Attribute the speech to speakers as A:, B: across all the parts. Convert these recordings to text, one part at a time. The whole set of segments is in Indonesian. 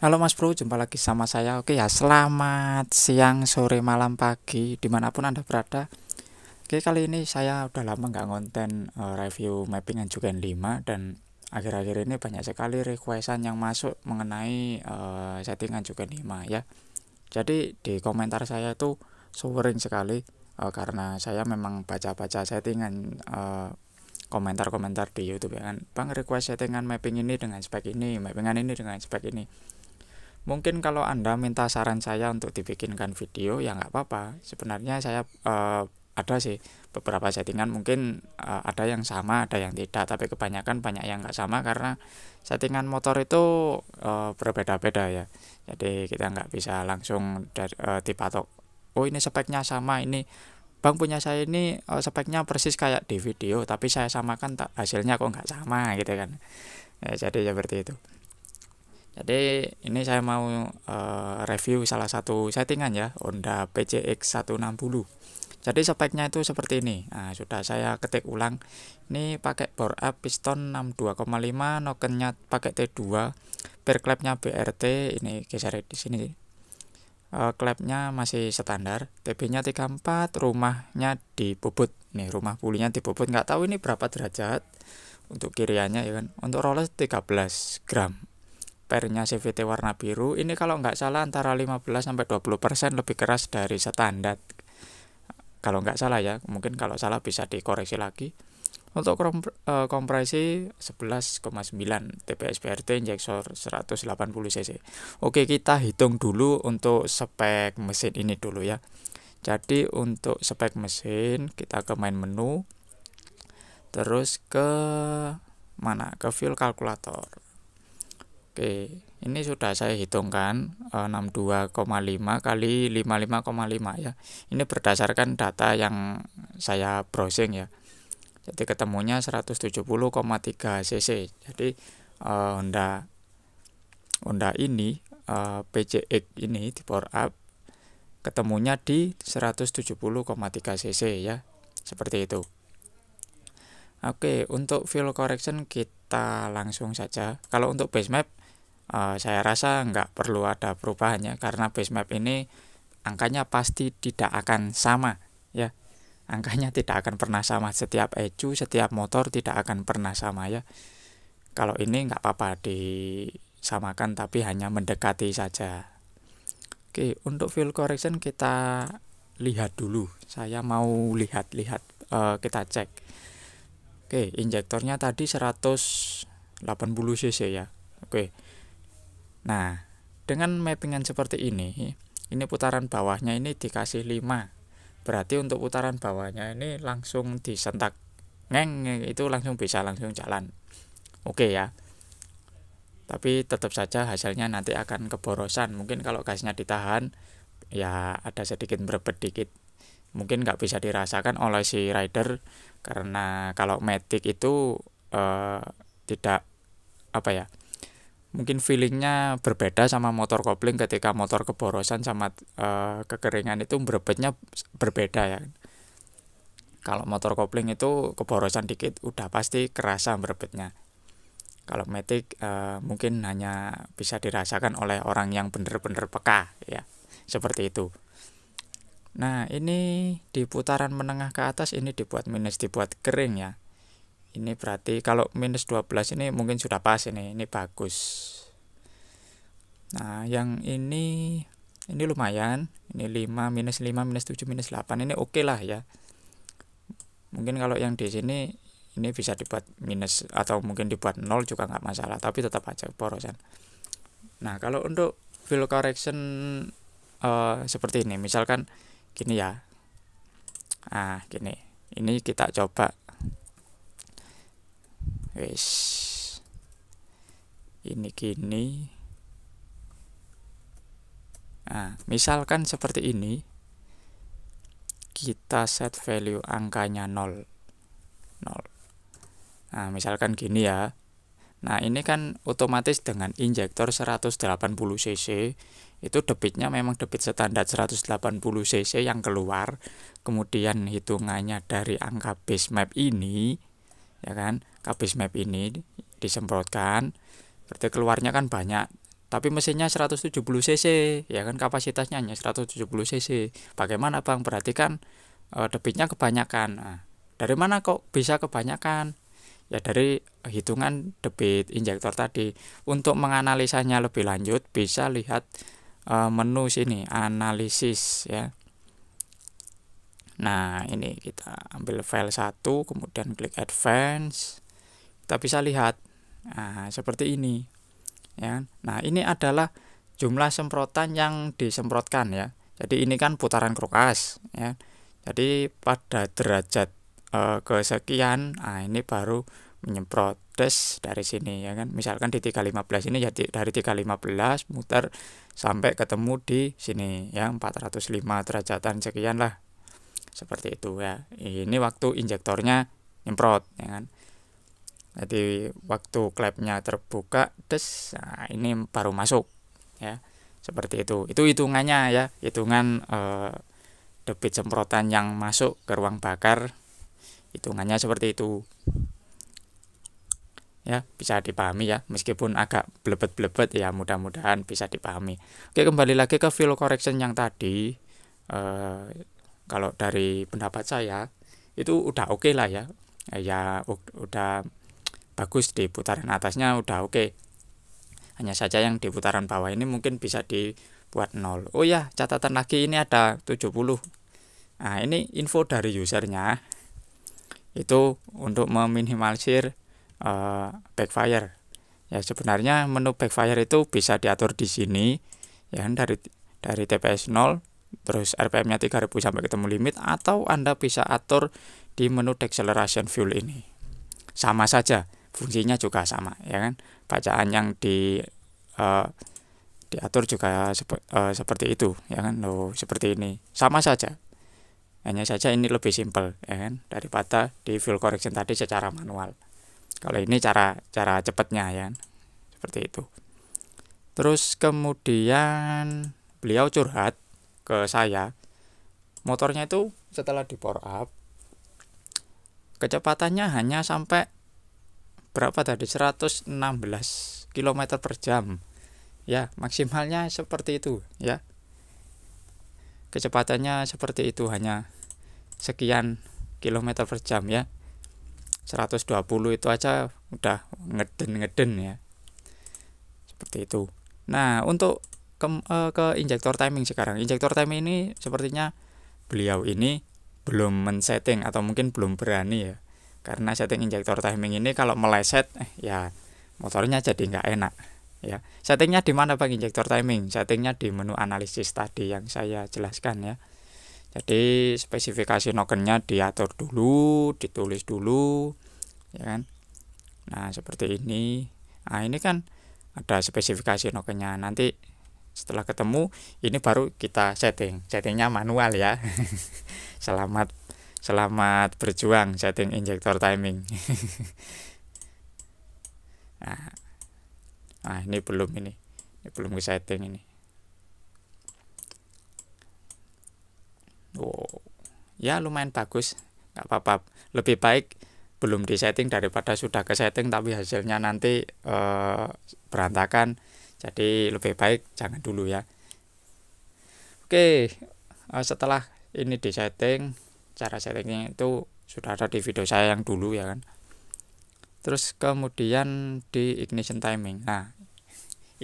A: Halo Mas Bro, jumpa lagi sama saya. Oke ya, selamat siang, sore, malam, pagi, dimanapun Anda berada. Oke, kali ini saya udah lama nggak ngonten review mapping Anjuken 5, dan akhir-akhir ini banyak sekali requestan yang masuk mengenai setting Anjuken 5 ya. Jadi di komentar saya itu sering sekali, karena saya memang baca-baca settingan, komentar-komentar di YouTube ya kan. Bang, request settingan mapping ini dengan spek ini, mappingan ini dengan spek ini. Mungkin kalau Anda minta saran saya untuk dibikinkan video, ya nggak apa-apa. Sebenarnya saya ada sih beberapa settingan, mungkin ada yang sama, ada yang tidak, tapi kebanyakan banyak yang nggak sama karena settingan motor itu berbeda-beda ya. Jadi kita nggak bisa langsung dipatok, oh ini speknya sama, ini Bang punya saya ini speknya persis kayak di video, tapi saya samakan hasilnya kok nggak sama gitu kan. Ya, jadi seperti itu. Jadi ini saya mau review salah satu settingan ya, Honda PCX 160. Jadi speknya itu seperti ini. Nah, sudah saya ketik ulang. Ini pakai bore up piston 62,5, nokennya pakai T2, per klepnya BRT. Ini geser di sini. Klepnya masih standar, TB-nya 34, rumahnya dibobot. Nih, rumah pulinya dibobot. Nggak tahu ini berapa derajat untuk kiriannya ya kan. Untuk roller 13 gram. Pernya CVT warna biru. Ini kalau nggak salah antara 15-20% lebih keras dari standar. Kalau nggak salah ya, mungkin kalau salah bisa dikoreksi lagi. Untuk kompresi 11,9 TPS BRT, injeksor 180 cc. Oke, kita hitung dulu untuk spek mesin ini dulu ya. Jadi untuk spek mesin kita ke main menu, terus ke mana? Ke fuel calculator. Oke, ini sudah saya hitungkan 62,5 kali 55,5 ya. Ini berdasarkan data yang saya browsing ya. Jadi ketemunya 170,3 cc. Jadi Honda ini PCX ini di power up ketemunya di 170,3 cc ya. Seperti itu. Oke, untuk fuel correction kita langsung saja. Kalau untuk base map, saya rasa nggak perlu ada perubahannya karena base map ini angkanya pasti tidak akan sama ya. Angkanya tidak akan pernah sama, setiap ECU, setiap motor tidak akan pernah sama ya. Kalau ini nggak apa-apa disamakan, tapi hanya mendekati saja. Oke, untuk fuel correction kita lihat dulu. Saya mau lihat-lihat, kita cek. Oke, injektornya tadi 180 cc ya. Oke. Nah, dengan mappingan seperti ini putaran bawahnya ini dikasih 5. Berarti untuk putaran bawahnya ini langsung disentak. Itu langsung bisa langsung jalan. Oke ya. Tapi tetap saja hasilnya nanti akan keborosan. Mungkin kalau gasnya ditahan, ya ada sedikit berebet dikit. Mungkin nggak bisa dirasakan oleh si rider karena kalau matic itu tidak apa ya, mungkin feelingnya berbeda sama motor kopling. Ketika motor keborosan sama kekeringan itu berebetnya berbeda ya. Kalau motor kopling itu keborosan dikit udah pasti kerasa berebetnya. Kalau matic mungkin hanya bisa dirasakan oleh orang yang benar-benar peka ya, seperti itu. Nah, ini di putaran menengah ke atas ini dibuat minus, dibuat kering ya. Ini berarti kalau minus 12 ini mungkin sudah pas, ini bagus. Nah, yang ini lumayan. Ini 5, minus 5, minus 7, minus 8. Ini oke lah ya. Mungkin kalau yang di sini ini bisa dibuat minus atau mungkin dibuat 0 juga nggak masalah, tapi tetap aja porosan. Nah, kalau untuk fuel correction seperti ini, misalkan gini ya. Nah, gini. Ini kita coba. Wes. Ini gini. Nah, misalkan seperti ini. Kita set value angkanya 0. Nah, misalkan gini ya. Nah, ini kan otomatis dengan injektor 180 cc itu debitnya memang debit standar 180 cc yang keluar. Kemudian hitungannya dari angka base map ini ya kan, ke base map ini disemprotkan, berarti keluarnya kan banyak. tapi mesinnya 170 cc ya kan, kapasitasnya hanya 170 cc. Bagaimana Bang? Berarti kan debitnya kebanyakan. Nah, dari mana kok bisa kebanyakan? Ya dari hitungan debit injektor tadi. Untuk menganalisanya lebih lanjut bisa lihat menu sini, analisis ya. Nah, ini kita ambil file 1, kemudian klik advance. Kita bisa lihat. Nah, seperti ini. Ya. Nah, ini adalah jumlah semprotan yang disemprotkan ya. Jadi ini kan putaran Crocus ya. Jadi pada derajat kesekian, nah ini baru menyemprot des dari sini ya kan. Misalkan di 315 ini jadi dari 315 muter sampai ketemu di sini ya 405 derajatan sekian lah. Seperti itu ya. Ini waktu injektornya nyemprot ya kan. Jadi waktu klepnya terbuka des, nah ini baru masuk ya. Seperti itu. Itu hitungannya ya, hitungan debit semprotan yang masuk ke ruang bakar, hitungannya seperti itu ya. Bisa dipahami ya, meskipun agak blebet-blebet ya, mudah-mudahan bisa dipahami. Oke, kembali lagi ke field correction yang tadi. Kalau dari pendapat saya itu udah oke lah ya, ya udah bagus. Di putaran atasnya udah oke, hanya saja yang di putaran bawah ini mungkin bisa dibuat 0. Oh ya, catatan lagi, ini ada 70. Nah, ini info dari usernya itu untuk meminimalisir backfire. Ya, sebenarnya menu backfire itu bisa diatur di sini ya, dari TPS 0 terus RPM-nya 3000 sampai ketemu limit, atau Anda bisa atur di menu deceleration fuel ini. Sama saja, fungsinya juga sama ya kan. Bacaan yang diatur juga seperti itu ya kan. Loh, seperti ini. Sama saja. Hanya saja ini lebih simpel ya kan, daripada di fuel correction tadi secara manual. Kalau ini cara cepatnya ya kan? Seperti itu. Terus kemudian beliau curhat ke saya, motornya itu setelah di power up kecepatannya hanya sampai berapa tadi, 116 km per jam ya, maksimalnya seperti itu ya, kecepatannya seperti itu, hanya sekian kilometer per jam ya. 120 itu aja udah ngeden ya, seperti itu. Nah, untuk ke injektor timing sekarang. Injektor timing ini sepertinya beliau ini belum men-setting, atau mungkin belum berani ya, karena setting injektor timing ini kalau meleset ya motornya jadi nggak enak ya. Settingnya di mana Bang injektor timing? Settingnya di menu analisis tadi yang saya jelaskan ya. Jadi spesifikasi nokennya diatur dulu, ditulis dulu ya kan. Nah, seperti ini. Nah, ini kan ada spesifikasi nokennya. Nanti setelah ketemu ini baru kita settingnya manual ya. Selamat berjuang setting injektor timing. nah ini belum ke setting ini. Oh ya, lumayan bagus, nggak apa-apa. Lebih baik belum di setting daripada sudah ke setting tapi hasilnya nanti berantakan. Jadi lebih baik jangan dulu ya. Oke, setelah ini di setting, cara settingnya itu sudah ada di video saya yang dulu ya kan. Terus kemudian di ignition timing. Nah,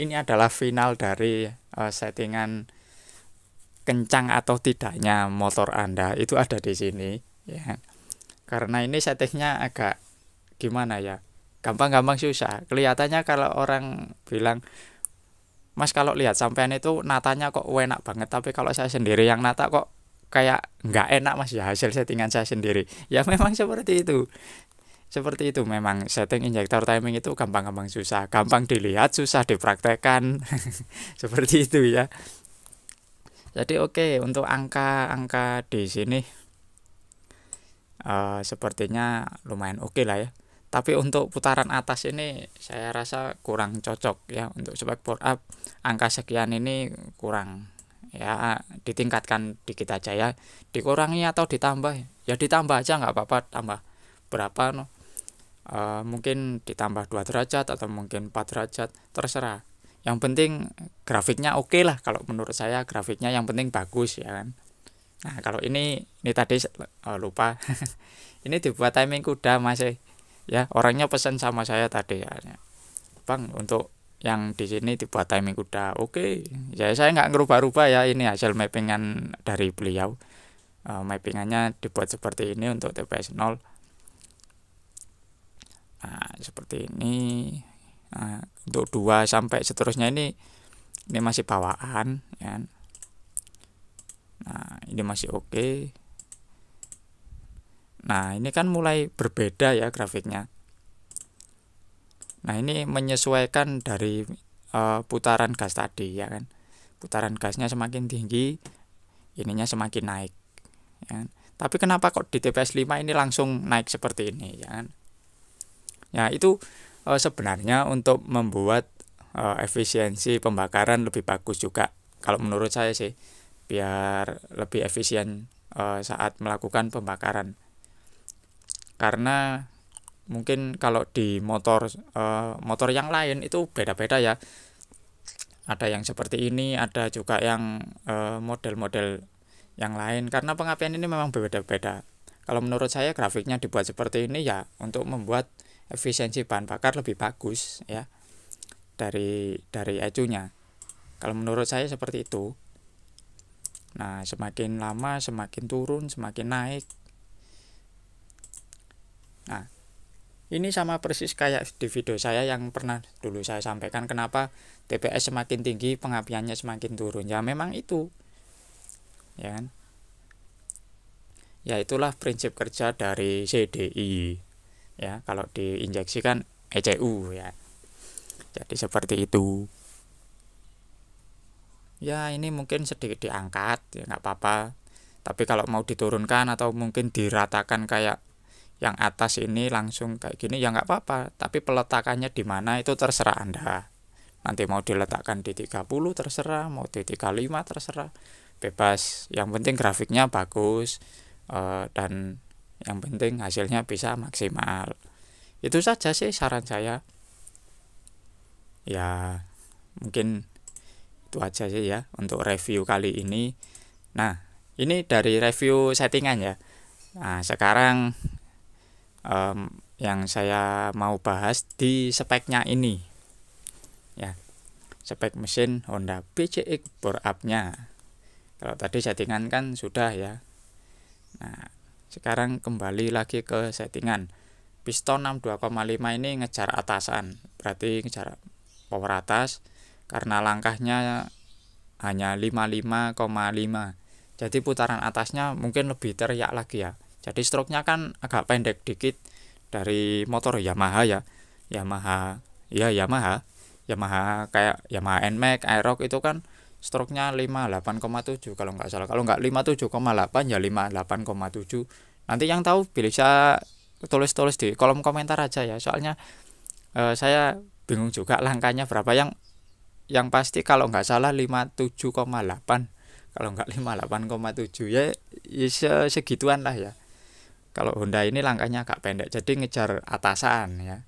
A: ini adalah final dari settingan kencang atau tidaknya motor Anda, itu ada di sini ya. Karena ini settingnya agak gimana ya, gampang-gampang susah. Kelihatannya kalau orang bilang, Mas kalau lihat sampean itu natanya kok enak banget, tapi kalau saya sendiri yang nata kok kayak nggak enak Mas ya, hasil settingan saya sendiri. Ya memang seperti itu. Seperti itu memang, setting injektor timing itu gampang-gampang susah. Gampang dilihat, susah dipraktekkan. Seperti itu ya. Jadi oke, untuk angka-angka di sini sepertinya lumayan oke lah ya. Tapi untuk putaran atas ini saya rasa kurang cocok ya. Untuk spek power up angka sekian ini kurang ya, ditingkatkan dikit aja ya, dikurangi atau ditambah ya, ditambah aja nggak apa-apa, tambah berapa no. Mungkin ditambah 2 derajat atau mungkin 4 derajat, terserah. yang penting grafiknya oke lah, kalau menurut saya grafiknya yang penting bagus ya kan. Nah kalau ini tadi lupa ini dibuat timing kuda masih ya, orangnya pesan sama saya tadi ya, Bang untuk yang di sini dibuat timing kuda. Oke ya, saya nggak ngerubah-rubah ya, ini hasil mappingan dari beliau. Mappingannya dibuat seperti ini untuk TPS 0. Nah seperti ini. Nah, untuk 2 sampai seterusnya ini masih bawaan ya. Nah ini masih oke. Nah ini kan mulai berbeda ya grafiknya. Nah ini menyesuaikan dari putaran gas tadi ya kan. Putaran gasnya semakin tinggi, ininya semakin naik ya kan? Tapi kenapa kok di TPS 5 ini langsung naik seperti ini ya kan? Ya itu sebenarnya untuk membuat efisiensi pembakaran lebih bagus juga kalau menurut saya sih, biar lebih efisien saat melakukan pembakaran. Karena mungkin kalau di motor yang lain itu beda-beda ya. Ada yang seperti ini, ada juga yang model-model yang lain, karena pengapian ini memang berbeda-beda. Kalau menurut saya grafiknya dibuat seperti ini ya untuk membuat efisiensi bahan bakar lebih bagus ya dari ECU-nya. Kalau menurut saya seperti itu. Nah, semakin lama semakin turun, semakin naik. Nah, ini sama persis kayak di video saya yang pernah dulu saya sampaikan, kenapa TPS semakin tinggi pengapiannya semakin turun. Ya memang itu. Ya kan? Ya itulah prinsip kerja dari CDI. Ya, kalau diinjeksikan ECU ya. Jadi seperti itu. Ya ini mungkin sedikit diangkat ya nggak apa-apa. Tapi kalau mau diturunkan atau mungkin diratakan kayak yang atas ini langsung kayak gini ya nggak apa-apa. Tapi peletakannya di mana itu terserah Anda. Nanti mau diletakkan di 30 terserah, mau di 35 terserah. Bebas. Yang penting grafiknya bagus dan yang penting hasilnya bisa maksimal. Itu saja sih saran saya. Ya mungkin itu aja sih ya untuk review kali ini. Nah ini dari review settingan ya. Nah sekarang yang saya mau bahas di speknya ini ya, spek mesin Honda PCX bore up-nya. Kalau tadi settingan kan sudah ya. Nah sekarang kembali lagi ke settingan. Piston 62,5 ini ngejar atasan, berarti ngejar power atas, karena langkahnya hanya 55,5. Jadi putaran atasnya mungkin lebih teriak lagi ya. Jadi stroke-nya kan agak pendek dikit dari motor Yamaha ya. Yamaha kayak Yamaha NMAX, Aerox itu kan stroke-nya 58,7 kalau nggak salah. Kalau nggak 57,8 ya 58,7. Nanti yang tahu bisa tulis-tulis di kolom komentar aja ya. Soalnya saya bingung juga langkahnya berapa. Yang pasti kalau nggak salah 57,8. Kalau nggak 58,7 ya segituan lah ya. Kalau Honda ini langkahnya agak pendek, jadi ngejar atasan ya.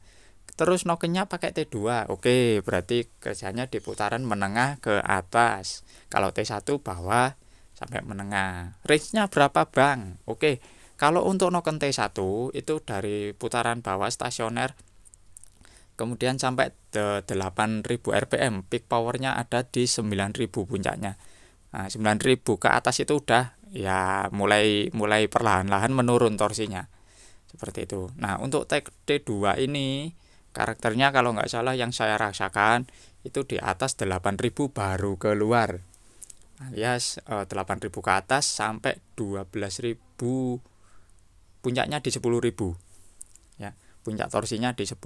A: Terus nokennya pakai T2. Oke, berarti kerjanya di putaran menengah ke atas. Kalau T1 bawah sampai menengah. Range-nya berapa, Bang? Oke. Kalau untuk noken T1 itu dari putaran bawah stasioner kemudian sampai 8000 rpm, peak powernya ada di 9000 puncaknya. Nah, 9000 ke atas itu udah ya mulai perlahan-lahan menurun torsinya. Seperti itu. Nah, untuk T2 ini karakternya kalau nggak salah yang saya rasakan itu di atas 8000 baru keluar. Alias 8000 ke atas sampai 12000, puncaknya di 10.000 ya, puncak torsinya di 10.000,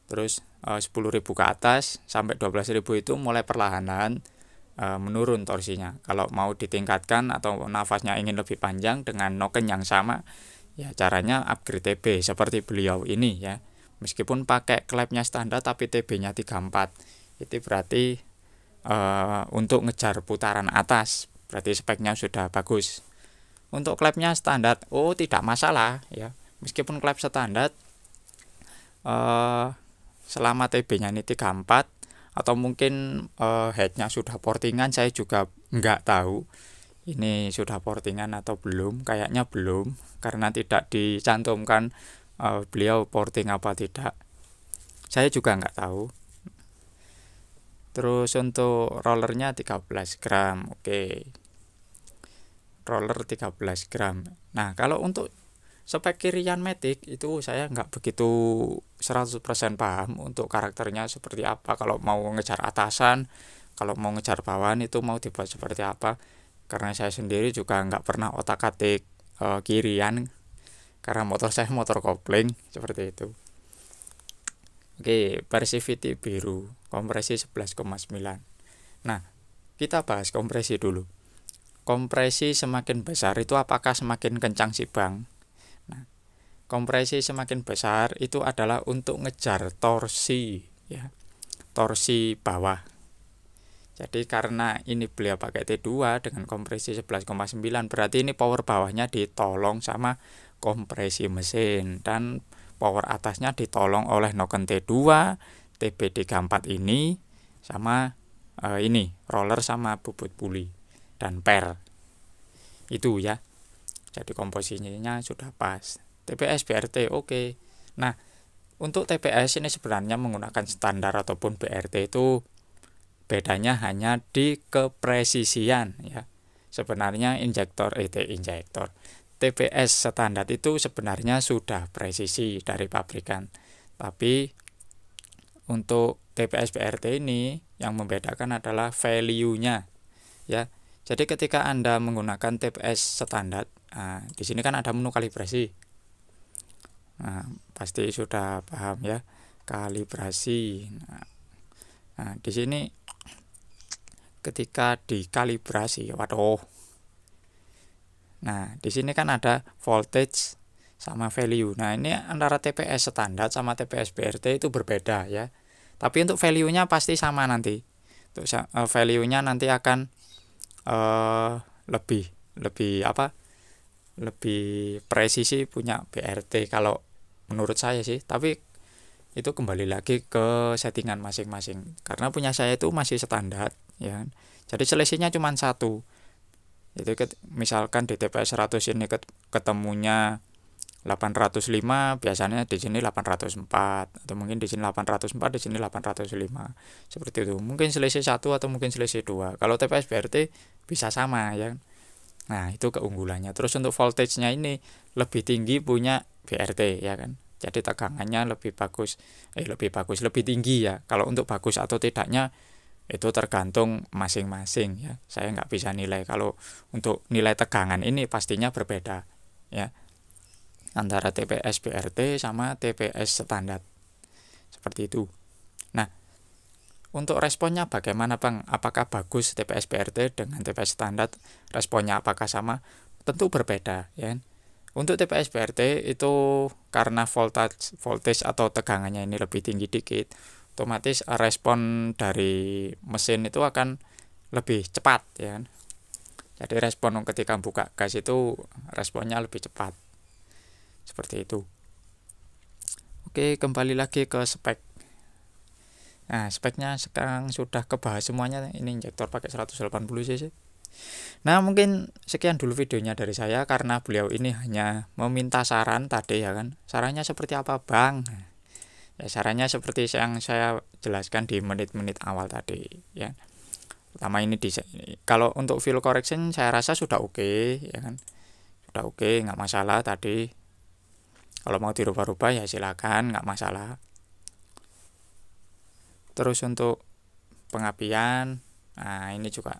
A: terus 10.000 ke atas sampai 12.000 itu mulai perlahan-lahan menurun torsinya. Kalau mau ditingkatkan atau nafasnya ingin lebih panjang dengan noken yang sama ya, caranya upgrade TB seperti beliau ini ya. Meskipun pakai klepnya standar tapi TB-nya 34, itu berarti untuk ngejar putaran atas, berarti speknya sudah bagus. Untuk klepnya standar, tidak masalah ya. Meskipun klep standar selama TB-nya ini 34 atau mungkin headnya sudah portingan, saya juga nggak tahu ini sudah portingan atau belum. Kayaknya belum karena tidak dicantumkan beliau porting apa tidak, saya juga nggak tahu. Terus untuk rollernya 13 gram, oke, roller 13 gram. Nah kalau untuk spek kirian Matic itu saya nggak begitu 100% paham untuk karakternya seperti apa, kalau mau ngejar atasan, kalau mau ngejar bawahan itu mau dibuat seperti apa, karena saya sendiri juga nggak pernah otak-atik kirian karena motor saya motor kopling seperti itu. Oke, Persivity biru, kompresi 11,9. Nah, kita bahas kompresi dulu. Kompresi semakin besar itu apakah semakin kencang sih Bang? Nah, kompresi semakin besar itu adalah untuk ngejar torsi, ya, torsi bawah. Jadi karena ini beliau pakai T2 dengan kompresi 11,9, berarti ini power bawahnya ditolong sama kompresi mesin, dan power atasnya ditolong oleh noken T2, TB34 ini, sama ini roller sama bubut puli dan per. Itu ya. Jadi komposisinya sudah pas. TPS BRT oke. Nah, untuk TPS ini sebenarnya menggunakan standar ataupun BRT itu bedanya hanya di kepresisian ya. Sebenarnya injektor TPS standar itu sebenarnya sudah presisi dari pabrikan. Tapi untuk TPS BRT ini yang membedakan adalah value-nya ya. Jadi ketika Anda menggunakan TPS standar, di sini kan ada menu kalibrasi. Nah, pasti sudah paham ya, kalibrasi. Nah, di sini ketika dikalibrasi, waduh. Nah, di sini kan ada voltage sama value. Nah, ini antara TPS standar sama TPS BRT itu berbeda ya. Tapi untuk value-nya pasti sama nanti. Untuk value-nya nanti akan lebih apa? Lebih presisi punya BRT kalau menurut saya sih. Tapi itu kembali lagi ke settingan masing-masing. Karena punya saya itu masih standar ya. Jadi selisihnya cuma satu. Jadi misalkan di TPS 100 ini ketemunya 805, biasanya di sini 804, atau mungkin di sini 804, di sini 805. Seperti itu. Mungkin selisih 1 atau mungkin selisih 2. Kalau TPS BRT bisa sama ya. Nah, itu keunggulannya. Terus untuk voltage-nya ini lebih tinggi punya BRT ya kan. Jadi tegangannya lebih lebih tinggi ya. Kalau untuk bagus atau tidaknya itu tergantung masing-masing ya. Saya nggak bisa nilai. Kalau untuk nilai tegangan ini pastinya berbeda ya, antara TPS BRT sama TPS standar seperti itu. Nah, untuk responnya bagaimana Bang? Apakah bagus TPS BRT dengan TPS standar? Responnya apakah sama? Tentu berbeda ya. Untuk TPS BRT itu karena voltage atau tegangannya ini lebih tinggi dikit, otomatis respon dari mesin itu akan lebih cepat ya. Jadi respon ketika buka gas itu responnya lebih cepat. Seperti itu. Oke, kembali lagi ke spek. Nah, speknya sekarang sudah kebahas semuanya. Ini injektor pakai 180 cc. Nah, mungkin sekian dulu videonya dari saya karena beliau ini hanya meminta saran tadi ya kan. Sarannya seperti apa, Bang? Ya, sarannya seperti yang saya jelaskan di menit-menit awal tadi ya. Pertama ini kalau untuk fuel correction saya rasa sudah oke ya kan. Sudah oke, nggak masalah tadi. Kalau mau dirubah-rubah ya silakan, nggak masalah. Terus untuk pengapian, nah ini juga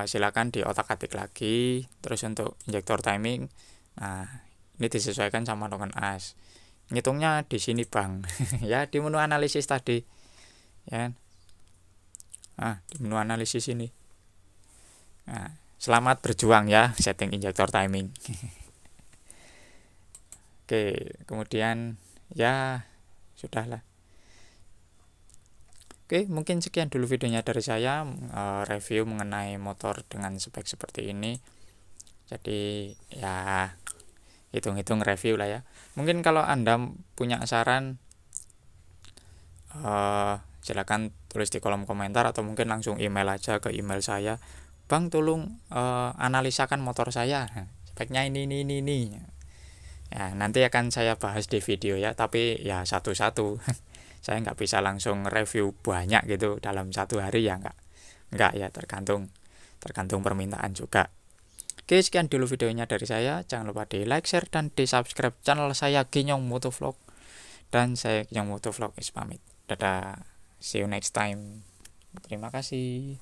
A: silakan diotak-atik lagi. Terus untuk injektor timing, nah ini disesuaikan sama noken as. Ngitungnya di sini Bang, ya di menu analisis tadi, ya. Nah di menu analisis ini. Nah, selamat berjuang ya setting injektor timing. Oke, kemudian ya sudahlah. Oke, mungkin sekian dulu videonya dari saya, review mengenai motor dengan spek seperti ini. Jadi ya hitung-hitung review lah ya. Mungkin kalau Anda punya saran, silakan tulis di kolom komentar atau mungkin langsung email aja ke email saya. Bang, tolong analisakan motor saya, speknya ini. Ya, nanti akan saya bahas di video ya, tapi ya satu-satu. Saya nggak bisa langsung review banyak gitu dalam satu hari ya, nggak ya, tergantung permintaan juga. Oke, sekian dulu videonya dari saya. Jangan lupa di like, share, dan di subscribe channel saya Ginyong Motovlog. Dan saya Ginyong Motovlog is pamit. Dadah, see you next time. Terima kasih.